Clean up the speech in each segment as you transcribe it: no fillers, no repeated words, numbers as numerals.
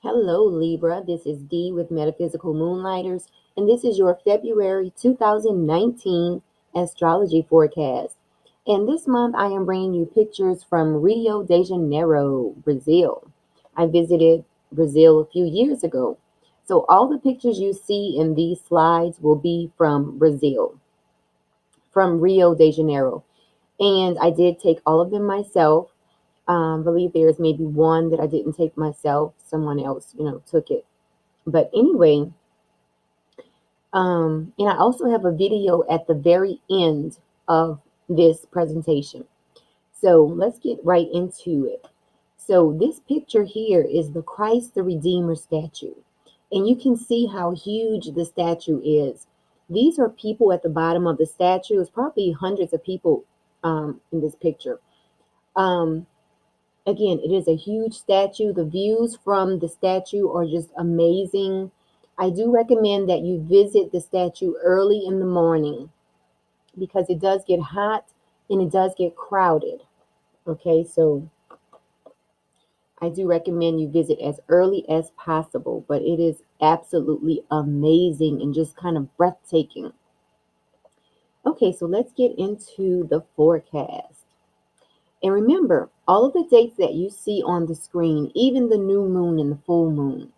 Hello, Libra. This is Dee with Metaphysical Moonlighters, and this is your February 2019 astrology forecast. And this month, I am bringing you pictures from Rio de Janeiro, Brazil. I visited Brazil a few years ago. So, all the pictures you see in these slides will be from Brazil, from Rio de Janeiro. And I did take all of them myself. I believe there's maybe one that I didn't take myself. Someone else, took it. But anyway, and I also have a video at the very end of this presentation. So let's get right into it. So this picture here is the Christ the Redeemer statue. And you can see how huge the statue is. These are people at the bottom of the statue. It's probably hundreds of people in this picture. Um, Again, it is a huge statue. The views from the statue are just amazing. I do recommend that you visit the statue early in the morning because it does get hot and it does get crowded. Okay, so I do recommend you visit as early as possible, but it is absolutely amazing and just kind of breathtaking. Okay, so let's get into the forecast. And remember, all of the dates that you see on the screen, even the new moon and the full moon,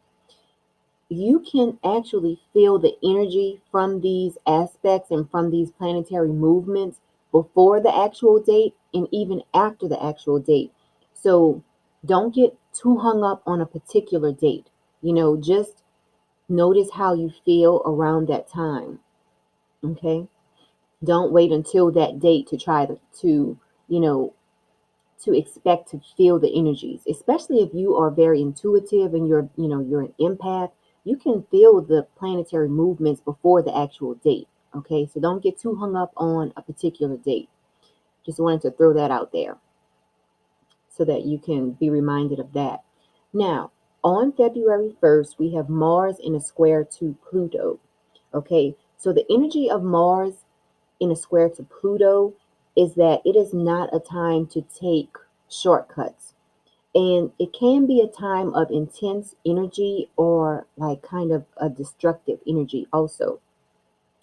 you can actually feel the energy from these aspects and from these planetary movements before the actual date and even after the actual date. So don't get too hung up on a particular date. Just notice how you feel around that time. Okay. Don't wait until that date to try to you know, to expect to feel the energies, especially if you are very intuitive and you're an empath. You can feel the planetary movements before the actual date. Okay, so don't get too hung up on a particular date. Just wanted to throw that out there so that you can be reminded of that. Now, on February 1st, we have Mars in a square to Pluto. Okay, so the energy of Mars in a square to Pluto is that it is not a time to take shortcuts. And it can be a time of intense energy or like kind of a destructive energy also.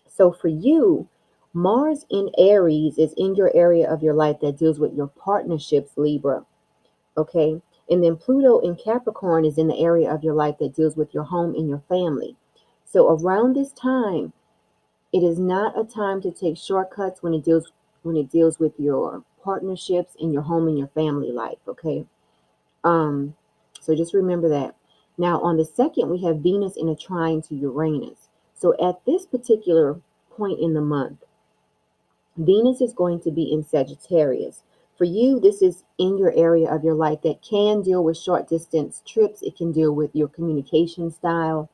So for you, Mars in Aries is in your area of your life that deals with your partnerships, Libra. Okay. And then Pluto in Capricorn is in the area of your life that deals with your home and your family. So around this time, it is not a time to take shortcuts when it deals with your partnerships in your home and your family life. Okay. Um, so just remember that. Now, on the second, we have Venus in a trine to Uranus. So at this particular point in the month, Venus is going to be in Sagittarius. For you, this is in your area of your life that can deal with short distance trips. It can deal with your communication style.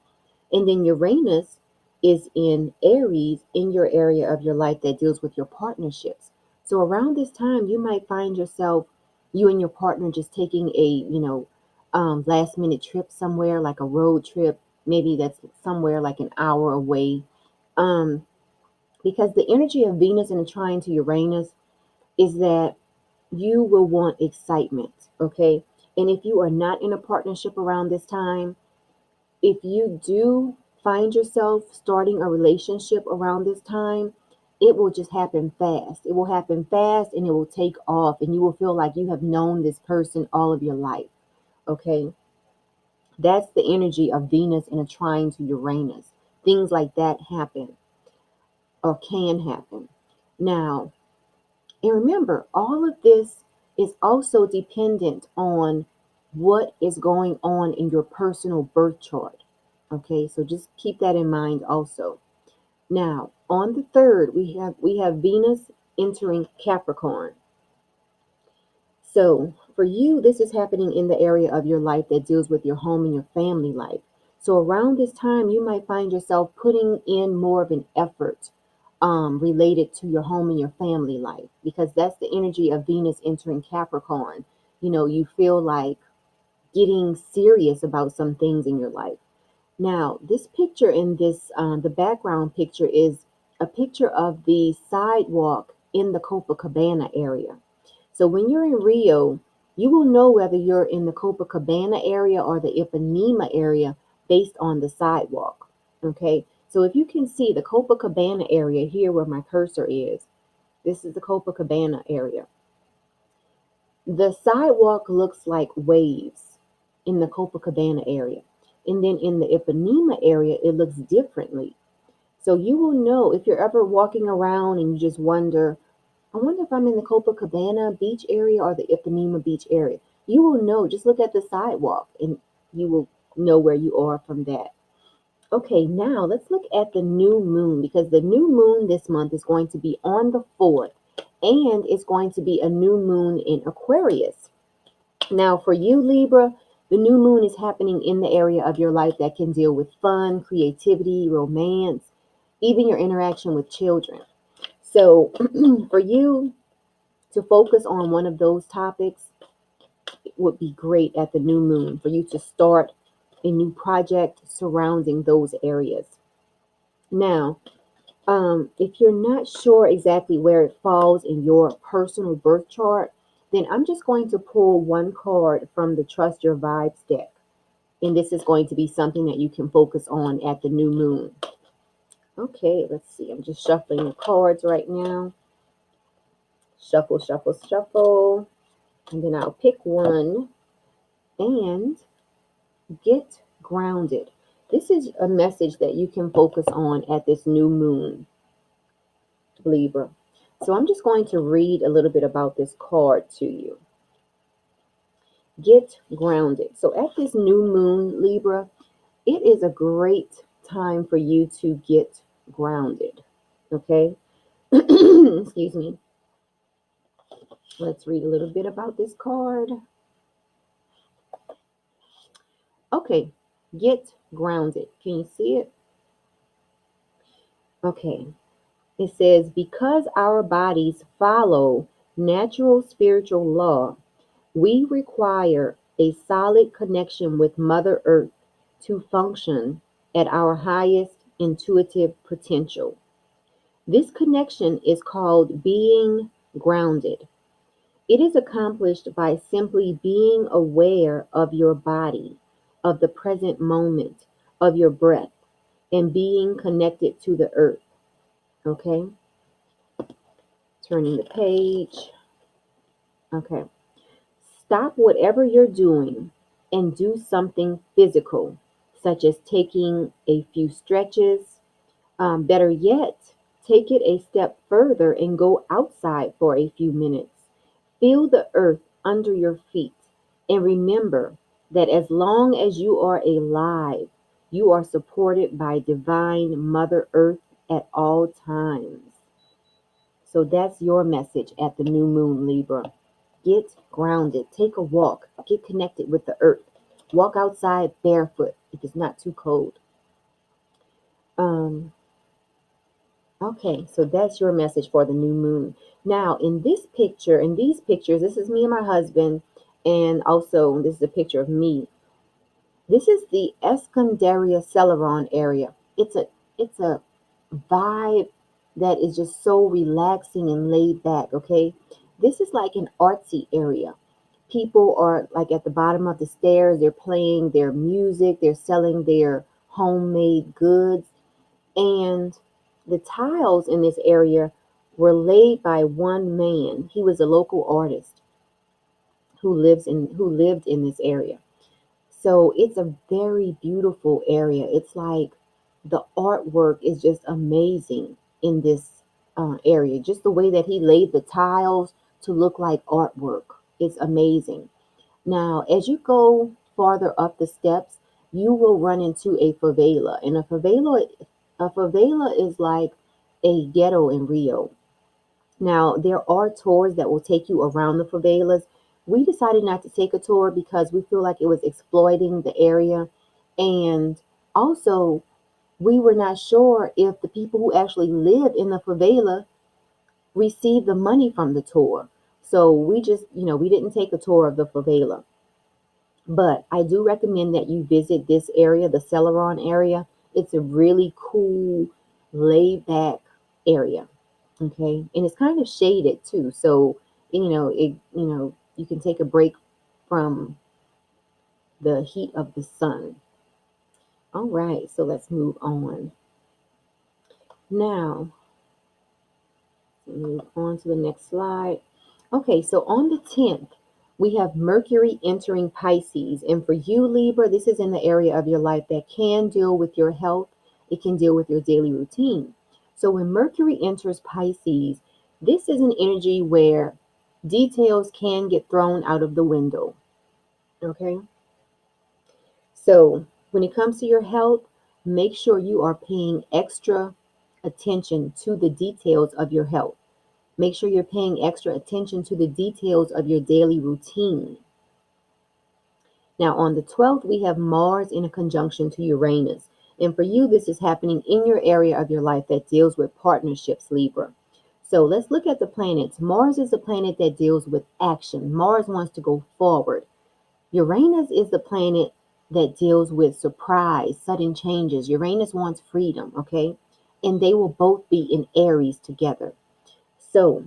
And then Uranus is in Aries in your area of your life that deals with your partnerships. So around this time, you might find yourself, you and your partner just taking a last minute trip somewhere, like a road trip. Maybe that's somewhere like an hour away. Um, because the energy of Venus in a trine to Uranus is that you will want excitement. Okay. And if you are not in a partnership around this time, if you do find yourself starting a relationship around this time, it will just happen fast. It will happen fast and it will take off, and you will feel like you have known this person all of your life. Okay. That's the energy of Venus in a trine to Uranus. Things like that happen or can happen. Now, and remember, all of this is also dependent on what is going on in your personal birth chart. Okay, so just keep that in mind also. Now, on the third, we have Venus entering Capricorn. So for you, this is happening in the area of your life that deals with your home and your family life. So around this time, you might find yourself putting in more of an effort related to your home and your family life, because that's the energy of Venus entering Capricorn. You feel like getting serious about some things in your life. Now, this picture in the background picture is a picture of the sidewalk in the Copacabana area. So when you're in Rio, You will know whether you're in the Copacabana area or the Ipanema area based on the sidewalk. Okay, so if you can see the Copacabana area here where my cursor is, this is the Copacabana area. The sidewalk looks like waves in the Copacabana area. And then in the Ipanema area, it looks differently. So you will know if you're ever walking around and you just wonder, I wonder if I'm in the Copacabana beach area or the Ipanema beach area. You will know, just look at the sidewalk and you will know where you are from that. Okay, now let's look at the new moon, because the new moon this month is going to be on the 4th, and it's going to be a new moon in Aquarius. Now, for you, Libra, the new moon is happening in the area of your life that can deal with fun, creativity, romance, even your interaction with children. So, for you to focus on one of those topics, it would be great at the new moon for you to start a new project surrounding those areas. Now, if you're not sure exactly where it falls in your personal birth chart, then I'm just going to pull one card from the Trust Your Vibes deck. And this is going to be something that you can focus on at the new moon. Okay, let's see. I'm just shuffling the cards right now. Shuffle, shuffle, shuffle. And then I'll pick one and get grounded. This is a message that you can focus on at this new moon, Libra. So I'm just going to read a little bit about this card to you. Get grounded. So at this new moon, Libra, it is a great time for you to get grounded. Okay? Excuse me. Let's read a little bit about this card. Okay, get grounded. Can you see it? Okay. It says, because our bodies follow natural spiritual law, we require a solid connection with Mother Earth to function at our highest intuitive potential. This connection is called being grounded. It is accomplished by simply being aware of your body, of the present moment, of your breath, and being connected to the earth. Okay? Turning the page. Okay. Stop whatever you're doing and do something physical, such as taking a few stretches. Better yet, take it a step further and go outside for a few minutes. Feel the earth under your feet and remember that as long as you are alive, you are supported by divine Mother Earth at all times. So that's your message at the new moon, Libra. Get grounded, take a walk, get connected with the earth. Walk outside barefoot if it's not too cold. Um, okay, so that's your message for the new moon. Now, in this picture, in these pictures, this is me and my husband, and also this is a picture of me. This is the Escondaria Celeron area. It's a vibe that is just so relaxing and laid back, okay? This is like an artsy area. People are like at the bottom of the stairs, they're playing their music, they're selling their homemade goods, and the tiles in this area were laid by one man. He was a local artist who lived in this area. So it's a very beautiful area. It's like the artwork is just amazing in this area. Just the way that he laid the tiles to look like artwork. It's amazing. Now, as you go farther up the steps, you will run into a favela. And a favela is like a ghetto in Rio. Now, there are tours that will take you around the favelas. We decided not to take a tour because we feel like it was exploiting the area. And also, we were not sure if the people who actually live in the favela receive the money from the tour. So we just, we didn't take a tour of the favela. But I do recommend that you visit this area, the Celeron area. It's a really cool, laid back area. Okay. And it's kind of shaded too. So, you can take a break from the heat of the sun. All right, so let's move on. Now, move on to the next slide. Okay, so on the 10th, we have Mercury entering Pisces. And for you, Libra, this is in the area of your life that can deal with your health. It can deal with your daily routine. So when Mercury enters Pisces, this is an energy where details can get thrown out of the window. Okay? So when it comes to your health, make sure you are paying extra attention to the details of your health. Make sure you're paying extra attention to the details of your daily routine. Now, on the 12th, we have Mars in a conjunction to Uranus. And for you, this is happening in your area of your life that deals with partnerships, Libra. So let's look at the planets. Mars is a planet that deals with action. Mars wants to go forward. Uranus is the planet that deals with surprise, sudden changes. Uranus wants freedom, okay? And they will both be in Aries together. So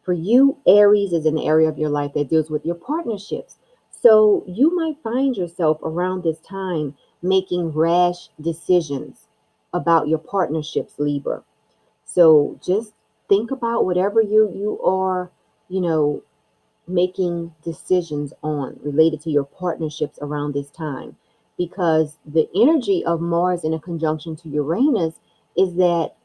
for you, Aries is an area of your life that deals with your partnerships. So you might find yourself around this time making rash decisions about your partnerships, Libra. So just think about whatever you are, you know, making decisions on related to your partnerships around this time. Because the energy of Mars in a conjunction to Uranus is that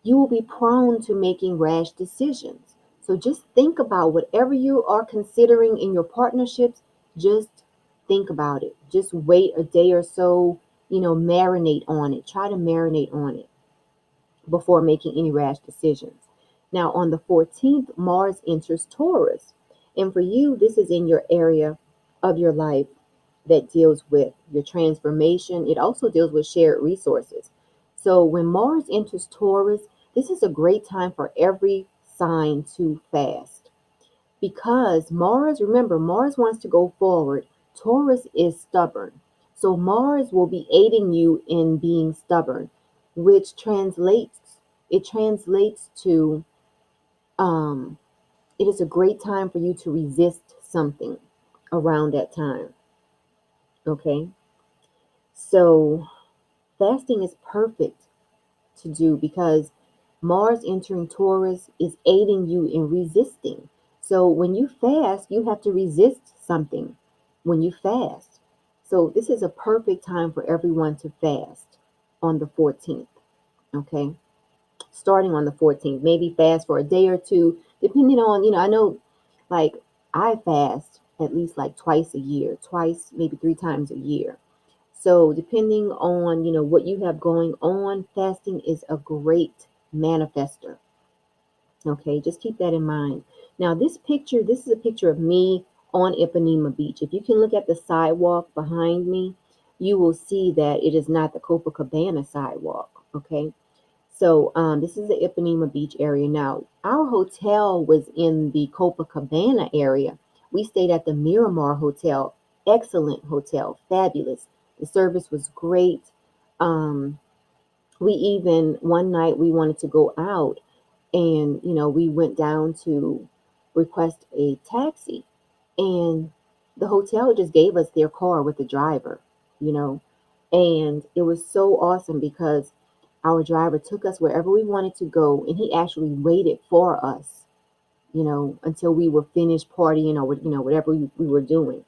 you will be prone to making rash decisions. So just think about whatever you are considering in your partnerships, just think about it. Just wait a day or so, marinate on it. Try to marinate on it before making any rash decisions. Now, on the 14th, Mars enters Taurus. And for you, this is in your area of your life that deals with your transformation. It also deals with shared resources. So when Mars enters Taurus, this is a great time for every sign to fast. Because Mars, remember, Mars wants to go forward. Taurus is stubborn. So Mars will be aiding you in being stubborn, which translates to it is a great time for you to resist something around that time. Okay? So fasting is perfect to do because Mars entering Taurus is aiding you in resisting. So when you fast, you have to resist something when you fast. So this is a perfect time for everyone to fast on the 14th. Okay. Starting on the 14th, maybe fast for a day or two, depending on, I know like I fast at least like twice a year, twice, maybe three times a year. So depending on, what you have going on, fasting is a great manifester. Okay, just keep that in mind. Now this is a picture of me on Ipanema Beach. If you can look at the sidewalk behind me, you will see that it is not the Copacabana sidewalk. Okay, so this is the Ipanema Beach area. Now, our hotel was in the Copacabana area. We stayed at the Miramar Hotel. Excellent hotel, fabulous. The service was great. Um, we even, one night, we wanted to go out and, we went down to request a taxi. And the hotel just gave us their car with the driver, you know. And it was so awesome because our driver took us wherever we wanted to go, and he actually waited for us, until we were finished partying or whatever we were doing.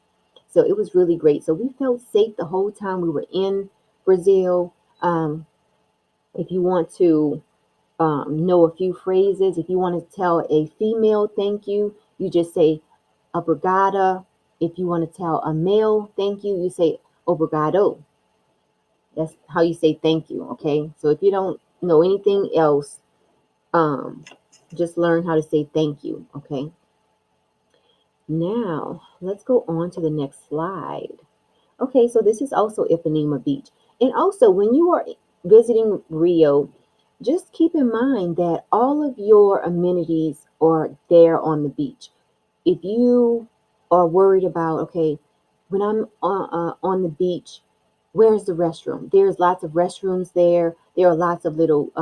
So it was really great. So we felt safe the whole time we were in Brazil. If you want to know a few phrases, if you want to tell a female thank you, you just say obrigada. If you want to tell a male thank you, you say obrigado. That's how you say thank you, okay? So if you don't know anything else, um, just learn how to say thank you, okay? Now, let's go on to the next slide. Okay, so this is also Ipanema Beach. And also, when you are visiting Rio, just keep in mind that all of your amenities are there on the beach. If you are worried about, okay, when I'm on the beach, where's the restroom? There's lots of restrooms there. There are lots of little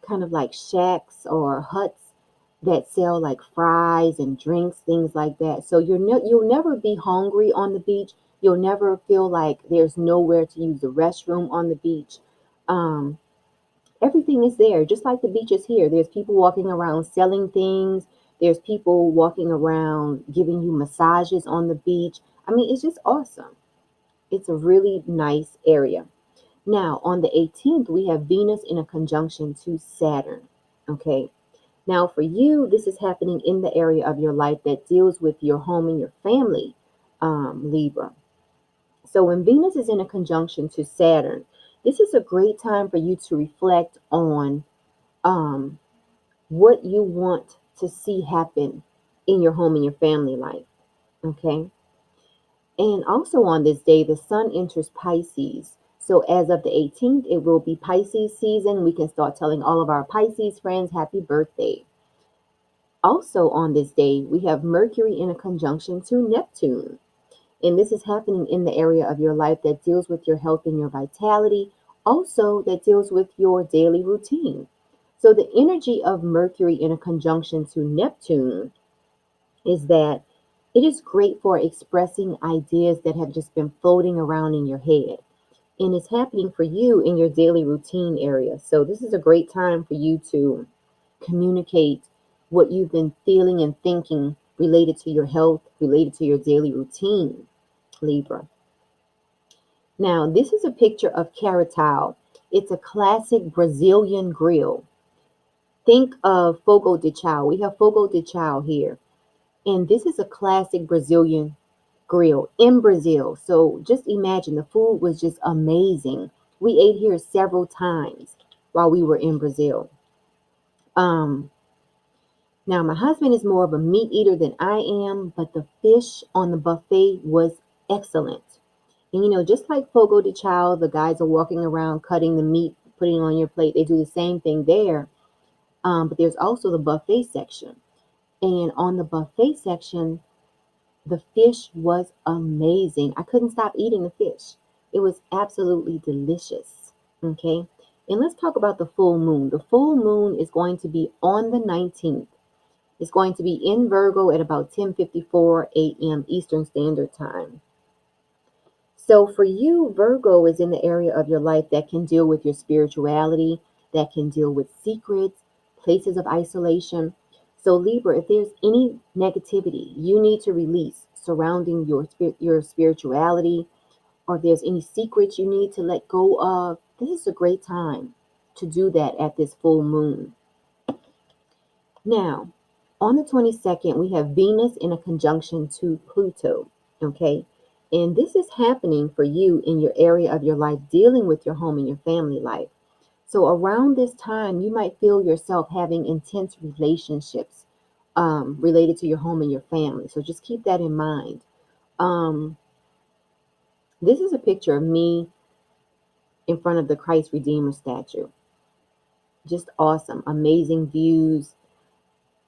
kind of like shacks or huts that sell like fries and drinks, things like that. So you'll never be hungry on the beach. You'll never feel like there's nowhere to use the restroom on the beach. Um, Everything is there, just like the beaches here. There's people walking around selling things. There's people walking around giving you massages on the beach. I mean, it's just awesome. It's a really nice area. Now, on the 18th, we have Venus in a conjunction to Saturn. Okay. Now, for you, this is happening in the area of your life that deals with your home and your family, Libra. So, when Venus is in a conjunction to Saturn, this is a great time for you to reflect on um, what you want to see happen in your home and your family life. Okay. And also on this day, the sun enters Pisces. So as of the 18th, it will be Pisces season. We can start telling all of our Pisces friends happy birthday. Also on this day, we have Mercury in a conjunction to Neptune. And this is happening in the area of your life that deals with your health and your vitality, also that deals with your daily routine. So the energy of Mercury in a conjunction to Neptune is that it is great for expressing ideas that have just been floating around in your head. And it's happening for you in your daily routine area. So this is a great time for you to communicate what you've been feeling and thinking related to your health, related to your daily routine, Libra. Now, this is a picture of Caratao. It's a classic Brazilian grill. Think of fogo de chao. We have fogo de chao here. And this is a classic Brazilian grill in Brazil. So just imagine the food was just amazing. We ate here several times while we were in Brazil. Um, Now my husband is more of a meat eater than I am, but the fish on the buffet was excellent. And just like Fogo de Chao, the guys are walking around cutting the meat, putting it on your plate. They do the same thing there. But there's also the buffet section. And on the buffet section, the fish was amazing. I couldn't stop eating the fish. It was absolutely delicious. Okay. And let's talk about the full moon. The full moon is going to be on the 19th. It's going to be in Virgo at about 10:54 a.m. Eastern Standard Time. So for you, Virgo is in the area of your life that can deal with your spirituality, that can deal with secrets, places of isolation. So Libra, if there's any negativity you need to release surrounding your spirituality, or if there's any secrets you need to let go of, this is a great time to do that at this full moon. Now, on the 22nd, we have Venus in a conjunction to Pluto. Okay. And this is happening for you in your area of your life, dealing with your home and your family life. So around this time, you might feel yourself having intense relationships related to your home and your family. So just keep that in mind. Um, this is a picture of me in front of the Christ Redeemer statue. Just awesome, amazing views.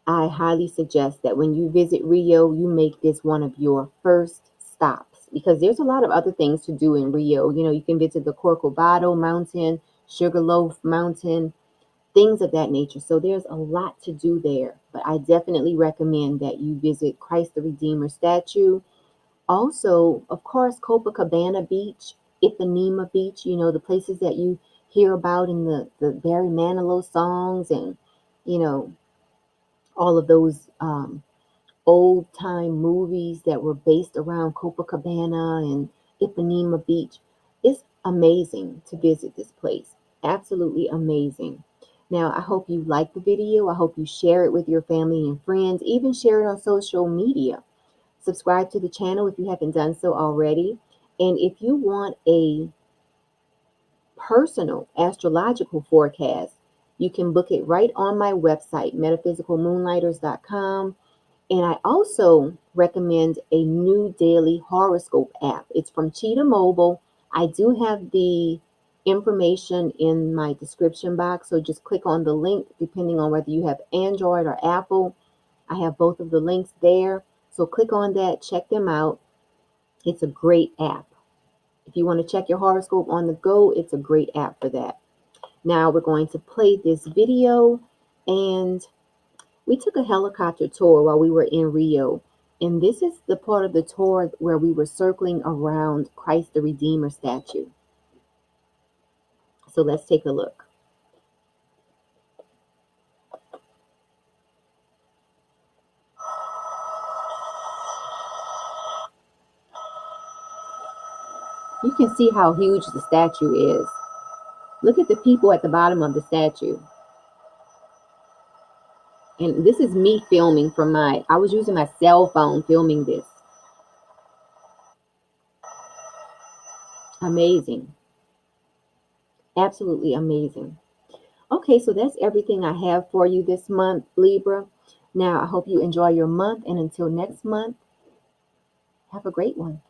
I highly suggest that when you visit Rio, you make this one of your first stops because there's a lot of other things to do in Rio. You can visit the Corcovado Mountain, Sugarloaf Mountain, things of that nature. So there's a lot to do there. But I definitely recommend that you visit Christ the Redeemer statue. Also, of course, Copacabana Beach, Ipanema Beach, the places that you hear about in the Barry Manilow songs and, you know, all of those old time movies that were based around Copacabana and Ipanema Beach. It's amazing to visit this place. Absolutely amazing. Now, I hope you like the video. I hope you share it with your family and friends. Even share it on social media. Subscribe to the channel if you haven't done so already. And if you want a personal astrological forecast, you can book it right on my website, metaphysicalmoonlighters.com. And I also recommend a new daily horoscope app. It's from Cheetah Mobile. I do have the information in my description box, so just click on the link depending on whether you have Android or Apple. I have both of the links there. So click on that, check them out. It's a great app. If you want to check your horoscope on the go, it's a great app for that. Now we're going to play this video, and We took a helicopter tour while we were in Rio, and this is the part of the tour where we were circling around Christ the Redeemer statue. So let's take a look. You can see how huge the statue is. Look at the people at the bottom of the statue. And this is me filming from I was using my cell phone filming this. Amazing. Absolutely amazing. Okay, so that's everything I have for you this month, Libra. Now, I hope you enjoy your month, and until next month, have a great one.